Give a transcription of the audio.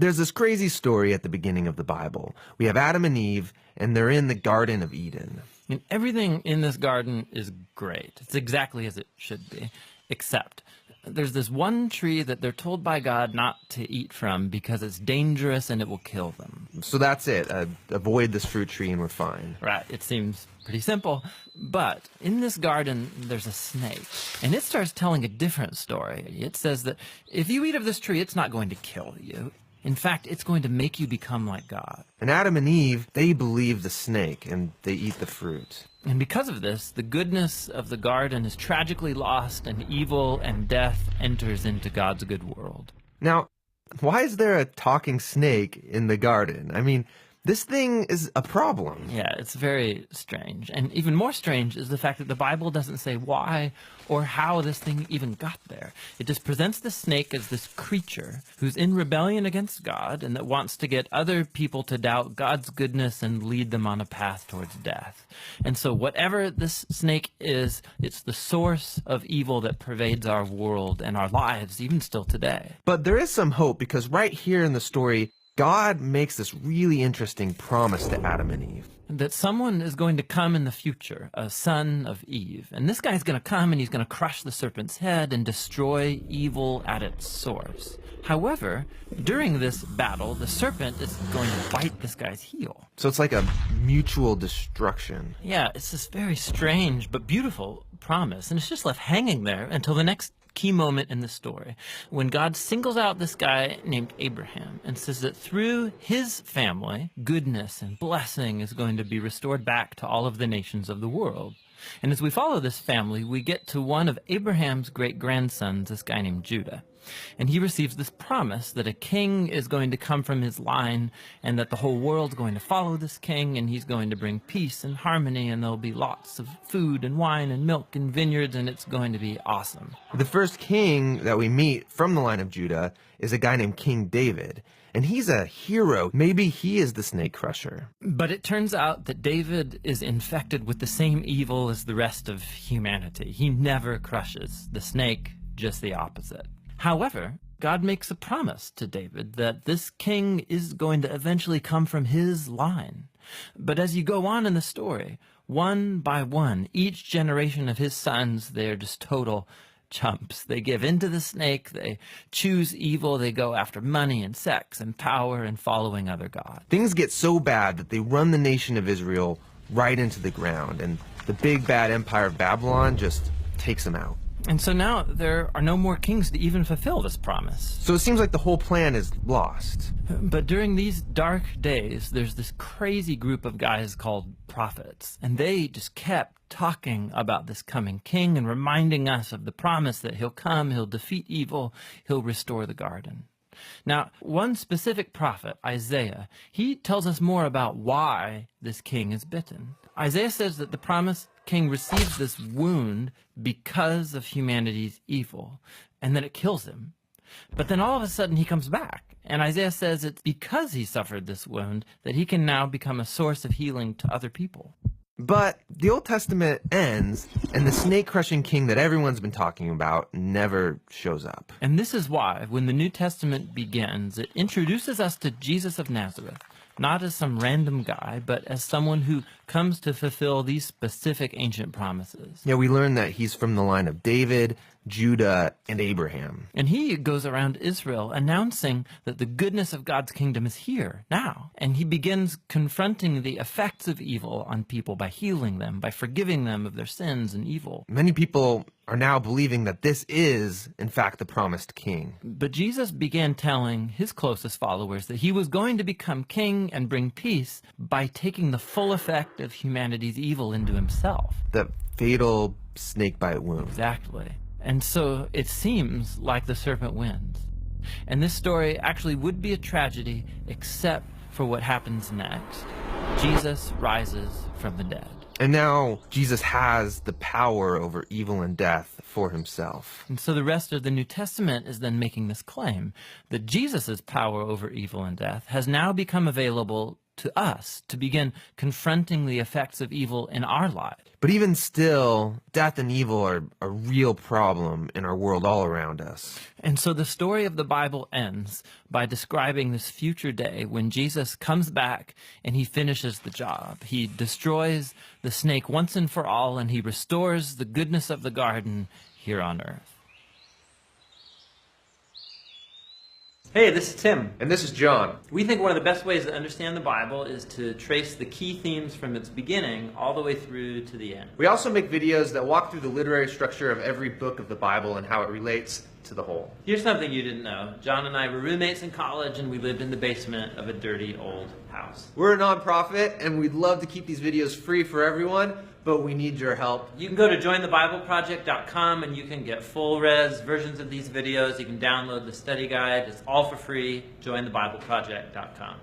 There's this crazy story at the beginning of the Bible. We have Adam and Eve, and they're in the Garden of Eden. And everything in this garden is great. It's exactly as it should be, except there's this one tree that they're told by God not to eat from because it's dangerous and it will kill them. So that's it. Avoid this fruit tree and we're fine. Right, it seems pretty simple. But in this garden, there's a snake, and it starts telling a different story. It says that if you eat of this tree, it's not going to kill you. In fact, it's going to make you become like God. And Adam and Eve, they believe the snake, and they eat the fruit. And because of this, the goodness of the garden is tragically lost, and evil and death enters into God's good world. Now, why is there a talking snake in the garden? I mean, this thing is a problem. Yeah, it's very strange. And even more strange is the fact that the Bible doesn't say why or how this thing even got there. It just presents the snake as this creature who's in rebellion against God and that wants to get other people to doubt God's goodness and lead them on a path towards death. And so whatever this snake is, it's the source of evil that pervades our world and our lives, even still today. But there is some hope, because right here in the story, God makes this really interesting promise to Adam and Eve. That someone is going to come in the future, a son of Eve. And this guy's going to come and he's going to crush the serpent's head and destroy evil at its source. However, during this battle, the serpent is going to bite this guy's heel. So it's like a mutual destruction. Yeah, it's this very strange but beautiful promise. And it's just left hanging there until the next key moment in the story, when God singles out this guy named Abraham and says that through his family, goodness and blessing is going to be restored back to all of the nations of the world. And as we follow this family, we get to one of Abraham's great-grandsons, this guy named Judah. And he receives this promise that a king is going to come from his line and that the whole world's going to follow this king, and he's going to bring peace and harmony, and there'll be lots of food and wine and milk and vineyards, and it's going to be awesome. The first king that we meet from the line of Judah is a guy named King David. And he's a hero. Maybe he is the snake crusher. But it turns out that David is infected with the same evil as the rest of humanity. He never crushes the snake, just the opposite. However, God makes a promise to David that this king is going to eventually come from his line. But as you go on in the story, one by one, each generation of his sons, they're just total chumps. They give in to the snake, they choose evil, they go after money and sex and power and following other gods. Things get so bad that they run the nation of Israel right into the ground, and the big bad empire of Babylon just takes them out. And so now there are no more kings to even fulfill this promise. So it seems like the whole plan is lost. But during these dark days, there's this crazy group of guys called prophets, and they just kept talking about this coming king and reminding us of the promise that he'll come, he'll defeat evil, he'll restore the garden. Now, one specific prophet, Isaiah, he tells us more about why this king is bitten. Isaiah says that the promised king receives this wound because of humanity's evil, and then it kills him. But then all of a sudden he comes back, and Isaiah says it's because he suffered this wound that he can now become a source of healing to other people. But the Old Testament ends, and the snake-crushing king that everyone's been talking about never shows up. And this is why, when the New Testament begins, it introduces us to Jesus of Nazareth, not as some random guy, but as someone who comes to fulfill these specific ancient promises. Yeah, we learn that he's from the line of David, Judah, and Abraham. And he goes around Israel announcing that the goodness of God's kingdom is here, now. And he begins confronting the effects of evil on people by healing them, by forgiving them of their sins and evil. Many people are now believing that this is, in fact, the promised king. But Jesus began telling his closest followers that he was going to become king and bring peace by taking the full effect of humanity's evil into himself. The fatal snakebite wound. Exactly. And so it seems like the serpent wins. And this story actually would be a tragedy except for what happens next. Jesus rises from the dead. And now Jesus has the power over evil and death for himself. And so the rest of the New Testament is then making this claim that Jesus' power over evil and death has now become available to us to begin confronting the effects of evil in our lives. But even still, death and evil are a real problem in our world all around us. And so the story of the Bible ends by describing this future day when Jesus comes back and he finishes the job. He destroys the snake once and for all, and he restores the goodness of the garden here on earth. Hey, this is Tim. And this is John. We think one of the best ways to understand the Bible is to trace the key themes from its beginning all the way through to the end. We also make videos that walk through the literary structure of every book of the Bible and how it relates to the whole. Here's something you didn't know. John and I were roommates in college, and we lived in the basement of a dirty old house. We're a nonprofit, and we'd love to keep these videos free for everyone, but we need your help. You can go to jointhebibleproject.com and you can get full-res versions of these videos. You can download the study guide. It's all for free. jointhebibleproject.com.